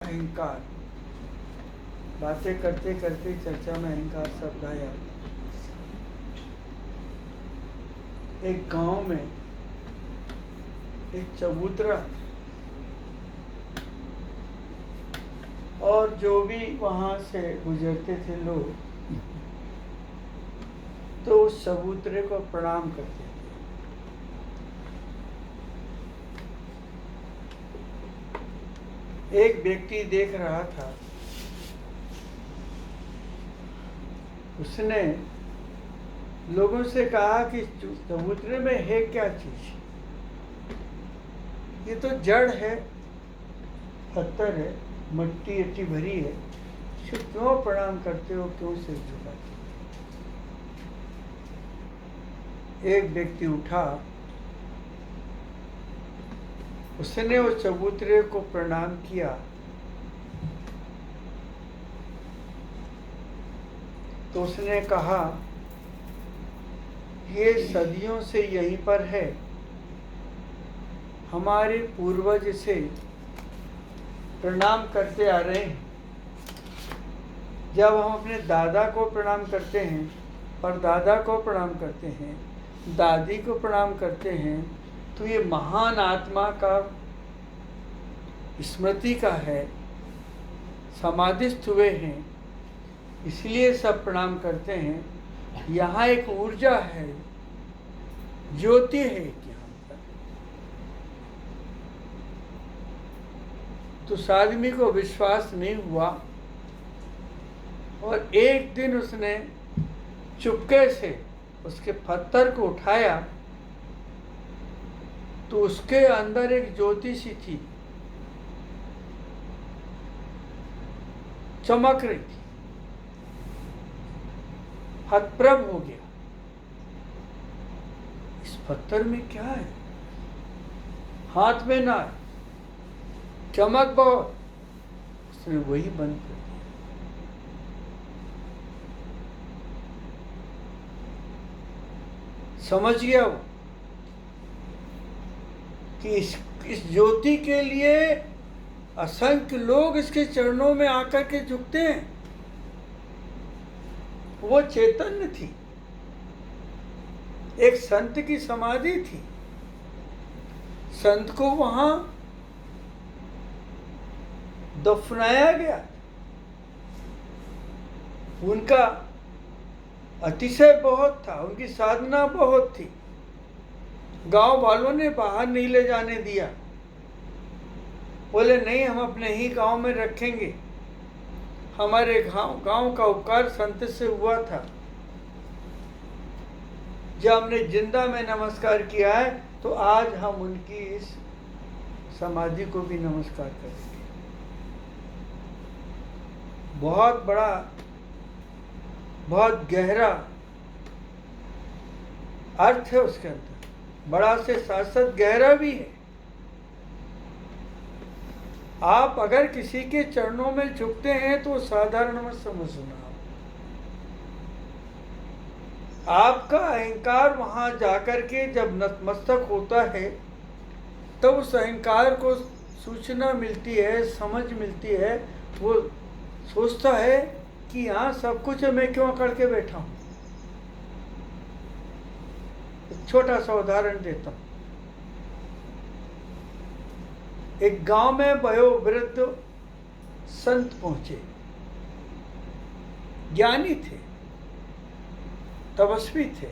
अहंकार। बातें करते करते चर्चा में अहंकार शब्द आया। एक गांव में एक चबूतरा और जो भी वहां से गुजरते थे लोग तो उस चबूतरे को प्रणाम करते थे। एक व्यक्ति देख रहा था, उसने लोगों से कहा कि चबूतरे में है क्या चीज? ये तो जड़ है, पत्थर है, मट्टी अट्टी भरी है, इसे क्यों प्रणाम करते हो, क्यों सिर झुकाते हो? एक व्यक्ति उठा, उसने उस चबूतरे को प्रणाम किया। तो उसने कहा, ये सदियों से यहीं पर है, हमारे पूर्वज से प्रणाम करते आ रहे हैं। जब हम अपने दादा को प्रणाम करते हैं, परदादा को प्रणाम करते हैं, दादी को प्रणाम करते हैं, तो ये महान आत्मा का स्मृति का है, समाधिस्थ हुए हैं, इसलिए सब प्रणाम करते हैं। यहाँ एक ऊर्जा है, ज्योति है कि यहाँ पर। तो उस आदमी को विश्वास नहीं हुआ और एक दिन उसने चुपके से उसके पत्थर को उठाया तो उसके अंदर एक ज्योति सी थी, चमक रही थी। हतप्रभ हो गया, इस पत्थर में क्या है? हाथ में ना है, चमक बहुत। उसने वही बंद कर दिया। समझ गया वो कि इस ज्योति के लिए असंख्य लोग इसके चरणों में आकर के झुकते हैं। वो चैतन्य थी, एक संत की समाधि थी। संत को वहां दफनाया गया। उनका अतिशय बहुत था, उनकी साधना बहुत थी। गांव वालों ने बाहर नहीं ले जाने दिया, बोले नहीं, हम अपने ही गांव में रखेंगे। हमारे गांव का उपकार संत से हुआ था। जब हमने जिंदा में नमस्कार किया है तो आज हम उनकी इस समाधि को भी नमस्कार करेंगे। बहुत बड़ा, बहुत गहरा अर्थ है उसके अंदर, बड़ा से साथ साथ गहरा भी है। आप अगर किसी के चरणों में झुकते हैं तो साधारण मत समझना। आपका अहंकार वहां जाकर के जब नतमस्तक होता है तब उस अहंकार को सूचना मिलती है, समझ मिलती है। वो सोचता है कि यहाँ सब कुछ है, मैं क्यों करके बैठा हूं। एक छोटा सा उदाहरण देता हूं। एक गांव में वयोवृद्ध संत पहुंचे, ज्ञानी थे, तपस्वी थे।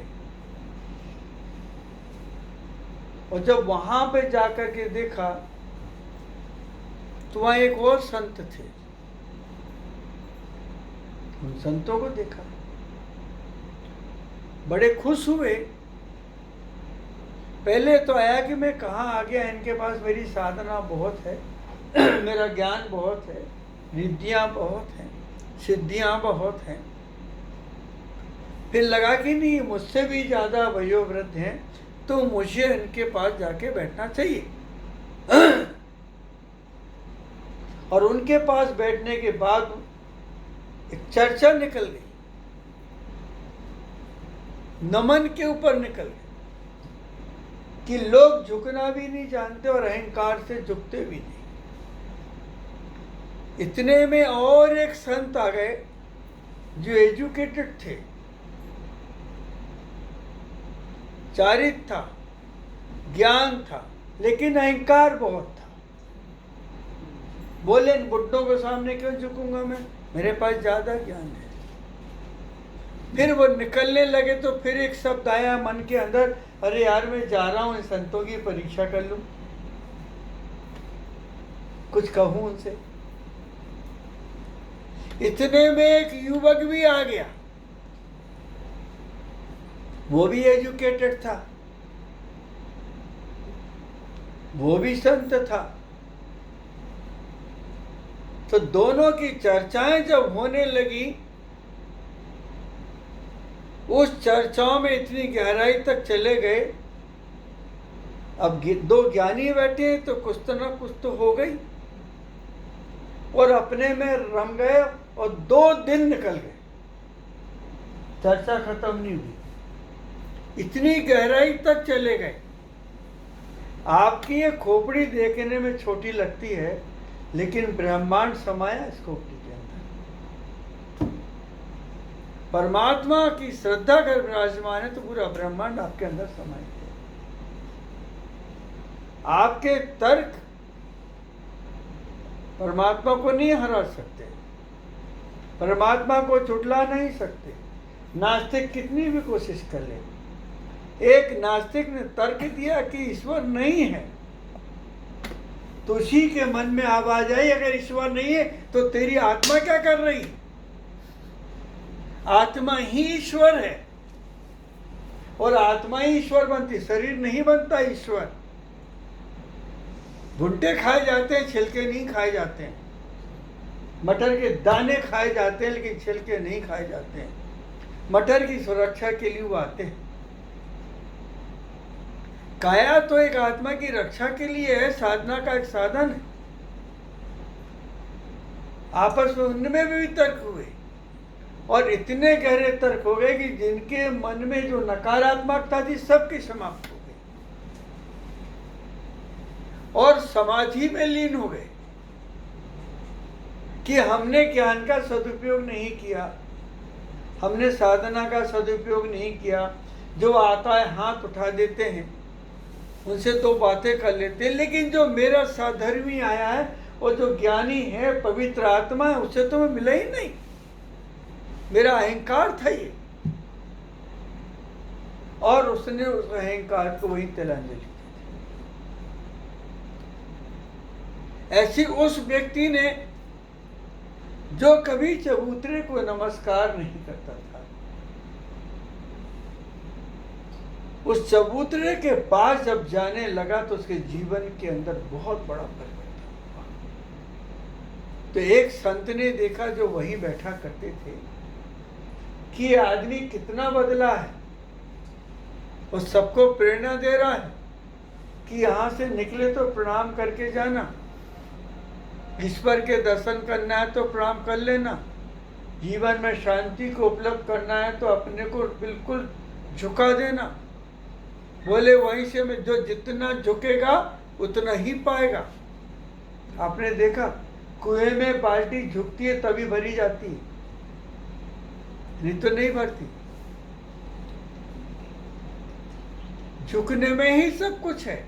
और जब वहां पे जाकर के देखा तो वहां एक और संत थे। उन संतों को देखा, बड़े खुश हुए। पहले तो आया कि मैं कहाँ आ गया, इनके पास मेरी साधना बहुत है, मेरा ज्ञान बहुत है, रिद्धियाँ बहुत हैं, सिद्धियाँ बहुत हैं। फिर लगा कि नहीं, मुझसे भी ज़्यादा वयोवृद्ध हैं, तो मुझे इनके पास जाके बैठना चाहिए। और उनके पास बैठने के बाद एक चर्चा निकल गई, नमन के ऊपर निकल गई कि लोग झुकना भी नहीं जानते और अहंकार से झुकते भी नहीं। इतने में और एक संत आ गए जो एजुकेटेड थे, चारित था, ज्ञान था, लेकिन अहंकार बहुत था। बोले बुड्ढों के सामने क्यों झुकूंगा मैं, मेरे पास ज्यादा ज्ञान है। फिर वो निकलने लगे तो फिर एक शब्द आया मन के अंदर, अरे यार मैं जा रहा हूं इन संतों की परीक्षा कर लूं, कुछ कहूं उनसे। इतने में एक युवक भी आ गया, वो भी एजुकेटेड था, वो भी संत था। तो दोनों की चर्चाएं जब होने लगी, उस चर्चाओं में इतनी गहराई तक चले गए। अब दो ज्ञानी बैठे हैं तो कुछ तो ना कुछ तो हो गई, और अपने में रम गए और 2 दिन निकल गए, चर्चा खत्म नहीं हुई, इतनी गहराई तक चले गए। आपकी ये खोपड़ी देखने में छोटी लगती है, लेकिन ब्रह्मांड समाया इस खोपड़ी के अंदर। परमात्मा की श्रद्धा कर विराजमान है तो पूरा ब्रह्मांड आपके अंदर समाये है। आपके तर्क परमात्मा को नहीं हरा सकते, परमात्मा को झुठला नहीं सकते। नास्तिक कितनी भी कोशिश कर ले, एक नास्तिक ने तर्क दिया कि ईश्वर नहीं है, तो उसी के मन में आवाज आई, अगर ईश्वर नहीं है तो तेरी आत्मा क्या कर रही? आत्मा ही ईश्वर है, और आत्मा ही ईश्वर बनती, शरीर नहीं बनता ईश्वर। भुट्टे खाए जाते हैं, छिलके नहीं खाए जाते हैं। मटर के दाने खाए जाते हैं, लेकिन छिलके नहीं खाए जाते हैं। मटर की सुरक्षा के लिए वो आते हैं। काया तो एक आत्मा की रक्षा के लिए है, साधना का एक साधन है। आपस में उनमें भी तर्क हुए, और इतने गहरे तर्क हो गए कि जिनके मन में जो नकारात्मकता थी सबकी समाप्त हो गई, और समाधि में लीन हो गए कि हमने ज्ञान का सदुपयोग नहीं किया, हमने साधना का सदुपयोग नहीं किया। जो आता है हाथ उठा देते हैं, उनसे 2 बातें कर लेते हैं, लेकिन जो मेरा साधर्मी आया है और जो ज्ञानी है, पवित्र आत्मा है, उससे तो मैं मिला ही नहीं। मेरा अहंकार था ये, और उसने उस अहंकार को वही तिलांजलि दी। ऐसी उस व्यक्ति ने जो कभी चबूतरे को नमस्कार नहीं करता था, उस चबूतरे के पास जब जाने लगा तो उसके जीवन के अंदर बहुत बड़ा परिवर्तन हुआ। तो एक संत ने देखा जो वहीं बैठा करते थे कि ये आदमी कितना बदला है, और सबको प्रेरणा दे रहा है कि यहां से निकले तो प्रणाम करके जाना, ईश्वर के दर्शन करना है तो प्रणाम कर लेना, जीवन में शांति को उपलब्ध करना है तो अपने को बिल्कुल झुका देना। बोले वहीं से में जो जितना झुकेगा उतना ही पाएगा। आपने देखा कुएं में बाल्टी झुकती है तभी भरी जाती है, नहीं तो नहीं भरती। झुकने में ही सब कुछ है।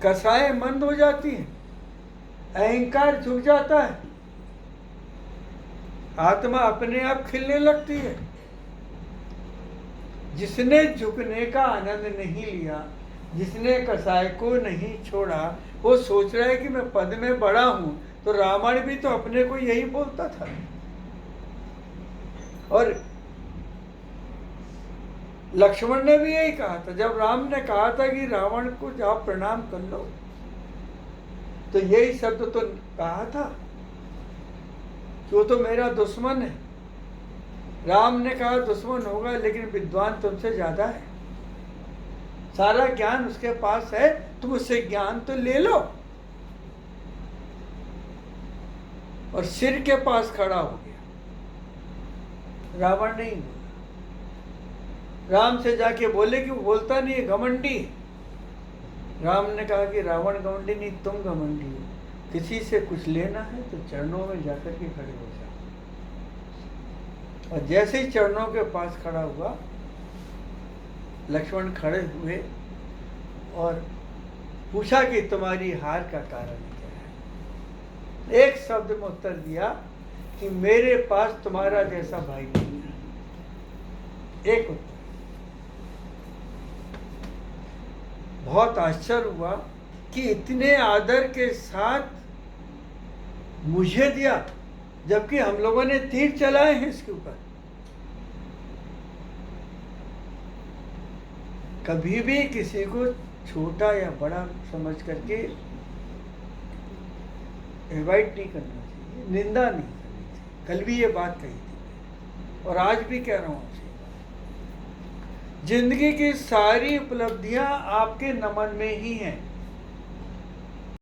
कसाएं मंद हो जाती हैं, अहंकार झुक जाता है, आत्मा अपने आप खिलने लगती है। जिसने झुकने का आनंद नहीं लिया, जिसने कसाय को नहीं छोड़ा, वो सोच रहा है कि मैं पद में बड़ा हूं। तो रावण भी तो अपने को यही बोलता था, और लक्ष्मण ने भी यही कहा था। जब राम ने कहा था कि रावण को जाओ प्रणाम कर लो, तो यही शब्द तो कहा था कि वो तो मेरा दुश्मन है। राम ने कहा दुश्मन होगा, लेकिन विद्वान तुमसे ज्यादा है, सारा ज्ञान उसके पास है, तुम उससे ज्ञान तो ले लो। और सिर के पास खड़ा हो गया, रावण नहीं बोला। राम से जाके बोले कि वो बोलता नहीं है, घमंडी। राम ने कहा कि रावण घमंडी नहीं, तुम घमंडी हो, किसी से कुछ लेना है तो चरणों में जाकर के खड़े हो जाओ। और जैसे ही चरणों के पास खड़ा हुआ, लक्ष्मण खड़े हुए और पूछा कि तुम्हारी हार का कारण क्या है। एक शब्द में उत्तर दिया कि मेरे पास तुम्हारा जैसा भाई नहीं है। एक उत्तर। बहुत आश्चर्य हुआ कि इतने आदर के साथ मुझे दिया, जबकि हम लोगों ने तीर चलाए हैं इसके ऊपर। कभी भी किसी को छोटा या बड़ा समझ करके एवॉइड नहीं करना चाहिए, निंदा नहीं करनी चाहिए। कल भी ये बात कही थी और आज भी कह रहा हूँ आपसे। जिंदगी की सारी उपलब्धियां आपके नमन में ही हैं।